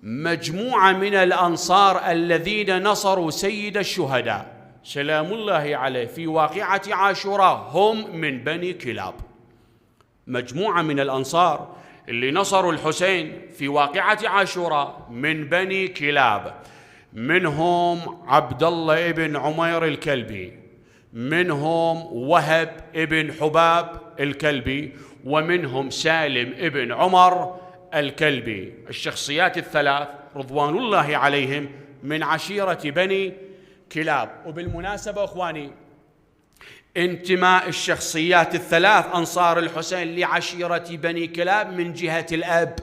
مجموعة من الأنصار الذين نصروا سيد الشهداء سلام الله عليه في واقعة عاشوراء هم من بني كلاب. مجموعة من الأنصار اللي نصروا الحسين في واقعة عاشوراء من بني كلاب، منهم عبد الله ابن عمير الكلبي، منهم وهب ابن حباب الكلبي، ومنهم سالم ابن عمر الكلبي. الشخصيات الثلاث رضوان الله عليهم من عشيرة بني كلاب. وبالمناسبة أخواني، انتماء الشخصيات الثلاث أنصار الحسين لعشيرة بني كلاب من جهة الأب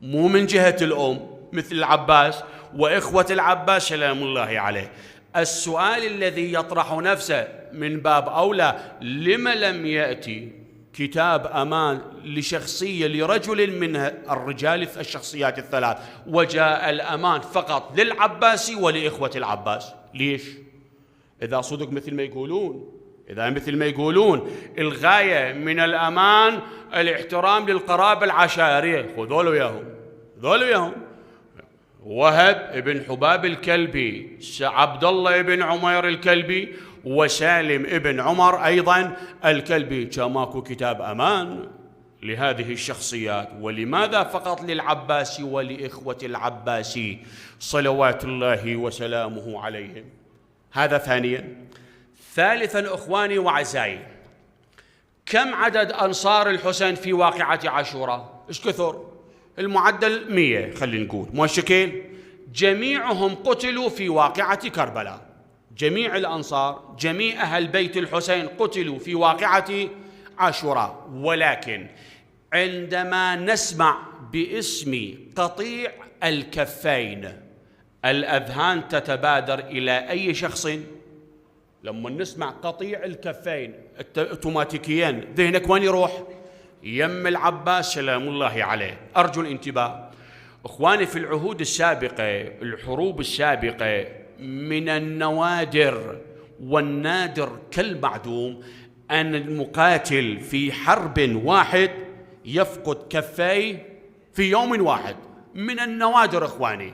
مو من جهة الأم، مثل العباس وإخوة العباس سلام الله عليه. السؤال الذي يطرح نفسه من باب أولى، لما لم يأتي كتاب أمان لشخصية لرجل من الرجال الشخصيات الثلاث، وجاء الأمان فقط للعباس ولإخوة العباس؟ ليش؟ إذا صدق مثل ما يقولون الغاية من الأمان الاحترام للقرابة العشائرية، خذوا له ياهم وهب ابن حباب الكلبي، عبد الله ابن عمير الكلبي، وسالم ابن عمر أيضا الكلبي. كماكو كتاب أمان لهذه الشخصيات، ولماذا فقط للعباس ولإخوة العباس صلوات الله وسلامه عليهم؟ هذا ثانيا. ثالثا أخواني وعزائي، كم عدد أنصار الحسين في واقعة عاشوراء؟ إيش كثر؟ المعدل 100 خلينا نقول مؤشكين. جميعهم قتلوا في واقعة كربلاء، جميع الأنصار جميع أهل بيت الحسين قتلوا في واقعة عاشوراء. ولكن عندما نسمع باسم قطيع الكفين الأذهان تتبادر إلى أي شخص؟ لما نسمع قطيع الكفين اوتوماتيكيا ذهنك وين يروح؟ يم العباس سلام الله عليه. أرجو الانتباه أخواني، في العهود السابقة الحروب السابقة من النوادر والنادر كالمعدوم أن المقاتل في حرب واحد يفقد كفيه في يوم واحد، من النوادر أخواني.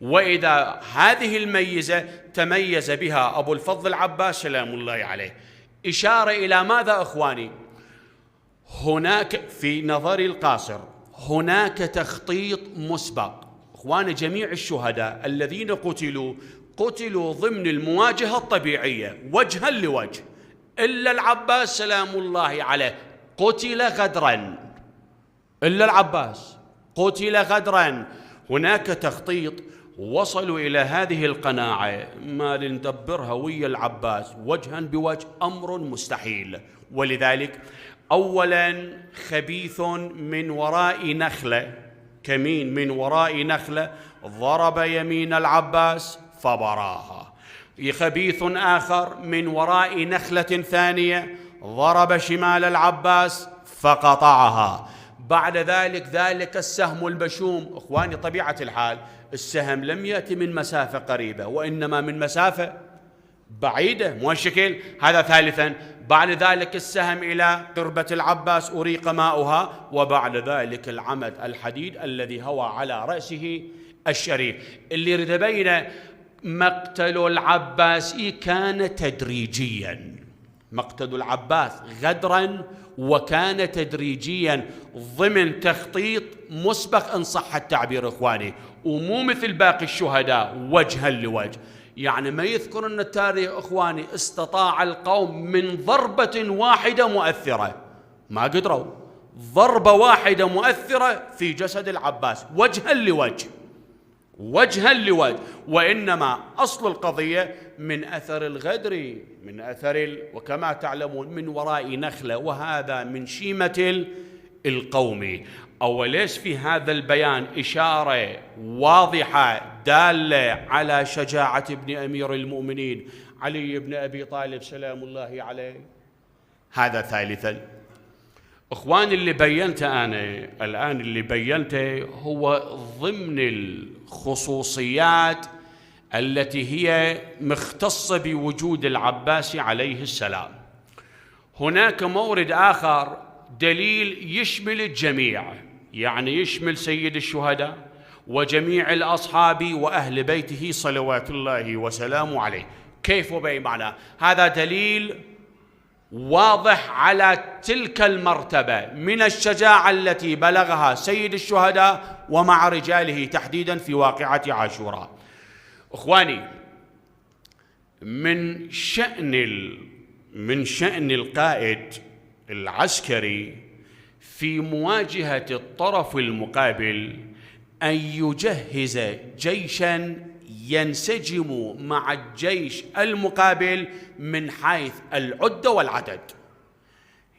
وإذا هذه الميزة تميز بها أبو الفضل العباس سلام الله عليه. إشارة إلى ماذا أخواني؟ هناك في نظري القاصر هناك تخطيط مسبق أخواني. جميع الشهداء الذين قتلوا ضمن المواجهة الطبيعية وجها لوجه، إلا العباس سلام الله عليه قتل غدرا، إلا العباس قتل غدرا. هناك تخطيط، وصلوا إلى هذه القناعة ما لندبرها ويا العباس وجها بوجه أمر مستحيل. ولذلك أولا خبيث من وراء نخلة، كمين من وراء نخلة ضرب يمين العباس فبراها. خبيث آخر من وراء نخلة ثانية ضرب شمال العباس فقطعها. بعد ذلك السهم البشوم أخواني، طبيعة الحال السهم لم يأتي من مسافة قريبة وإنما من مسافة بعيدة مؤشكل. هذا ثالثا. بعد ذلك السهم إلى قربة العباس أريق ماؤها، وبعد ذلك العمد الحديد الذي هوى على رأسه الشريف. اللي يريد بين مقتل العباس كان تدريجيا، مقتل العباس غدرا وكان تدريجيا ضمن تخطيط مسبق إن صح التعبير إخواني، ومو مثل باقي الشهداء وجها لوجه. يعني ما يذكر أن التاريخ إخواني استطاع القوم من ضربة واحدة مؤثرة، ما قدروا، ضربة واحدة مؤثرة في جسد العباس وجها لوجه. وإنما أصل القضية من أثر الغدر، من أثر وكما تعلمون من وراء نخلة، وهذا من شيمة القوم. أوليس في هذا البيان إشارة واضحة دالة على شجاعة ابن أمير المؤمنين علي بن أبي طالب سلام الله عليه؟ هذا ثالثا. إخواني، اللي بينته أنا الآن اللي بينته هو ضمن الخصوصيات التي هي مختصة بوجود العباس عليه السلام. هناك مورد آخر دليل يشمل الجميع، يعني يشمل سيد الشهداء وجميع الأصحاب وأهل بيته صلوات الله وسلامه عليه. كيف وبأي معنى؟ هذا دليل واضح على تلك المرتبة من الشجاعة التي بلغها سيد الشهداء ومع رجاله تحديدا في واقعة عاشوراء. إخواني، من شأن القائد العسكري في مواجهة الطرف المقابل أن يجهز جيشا ينسجم مع الجيش المقابل من حيث العدة والعدد.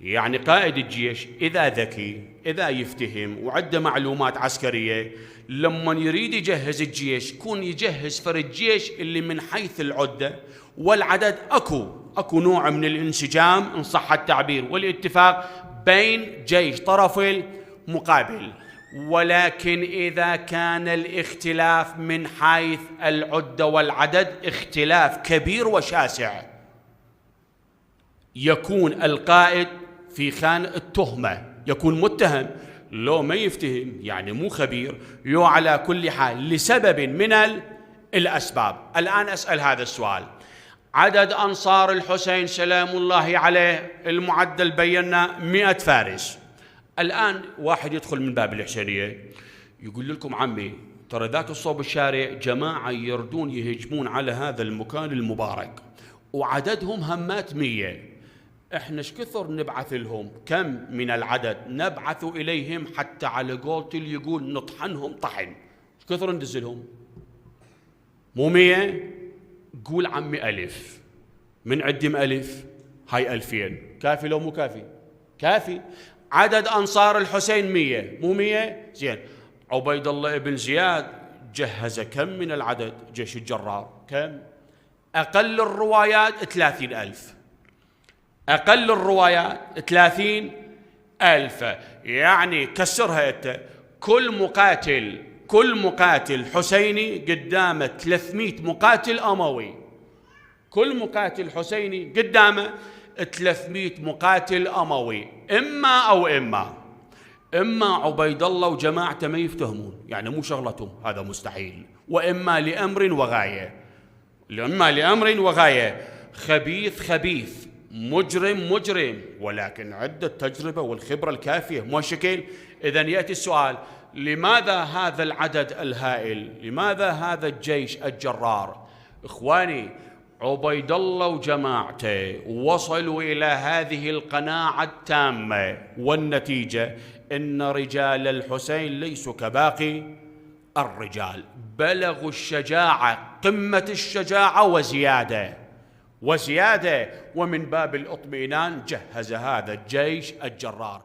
يعني قائد الجيش إذا ذكي، إذا يفتهم وعنده معلومات عسكرية، لما يريد يجهز الجيش يكون يجهز فرد جيش اللي من حيث العدة والعدد أكو نوع من الانسجام إن صح التعبير والاتفاق بين جيش طرف المقابل. ولكن إذا كان الاختلاف من حيث العدة والعدد اختلاف كبير وشاسع، يكون القائد في خانة التهمة، يكون متهم. لو ما يفتهم يعني مو خبير، يو على كل حال لسبب من الأسباب. الآن أسأل هذا السؤال: عدد أنصار الحسين سلام الله عليه المعدل بينا 100 فارس. الآن واحد يدخل من باب الحسينية يقول لكم عمي ترى ذاك الصوب الشارع جماعة يردون يهجمون على هذا المكان المبارك وعددهم همات 100، احنا ايش كثر نبعث لهم؟ كم من العدد نبعث إليهم حتى على قولة اللي يقول نطحنهم طحن؟ ايش كثر ندزلهم؟ مو 100؟ قول عمي 1000. من عدم 1000 هاي 2000. كافي لو مو كافي؟ كافي. عدد أنصار الحسين 100، مو 100؟ زين. عبيد الله ابن زياد جهز كم من العدد؟ جيش الجرار كم؟ أقل الروايات 30,000. أقل الروايات 30,000. يعني كسرها أنت، كل مقاتل حسيني قدامه 300 مقاتل أموي. كل مقاتل حسيني قدامه 300 مقاتل أموي. إما عبيد الله وجماعته ما يفتهمون، يعني مو شغلتهم، هذا مستحيل. وإما لأمر وغاية، خبيث، مجرم، ولكن عنده التجربة والخبرة الكافية، مو شكل. إذن يأتي السؤال: لماذا هذا العدد الهائل؟ لماذا هذا الجيش الجرار؟ إخواني، عبيد الله وجماعته وصلوا إلى هذه القناعة التامة، والنتيجة إن رجال الحسين ليسوا كباقي الرجال، بلغوا الشجاعة قمة الشجاعة وزيادة. ومن باب الاطمئنان جهز هذا الجيش الجرار.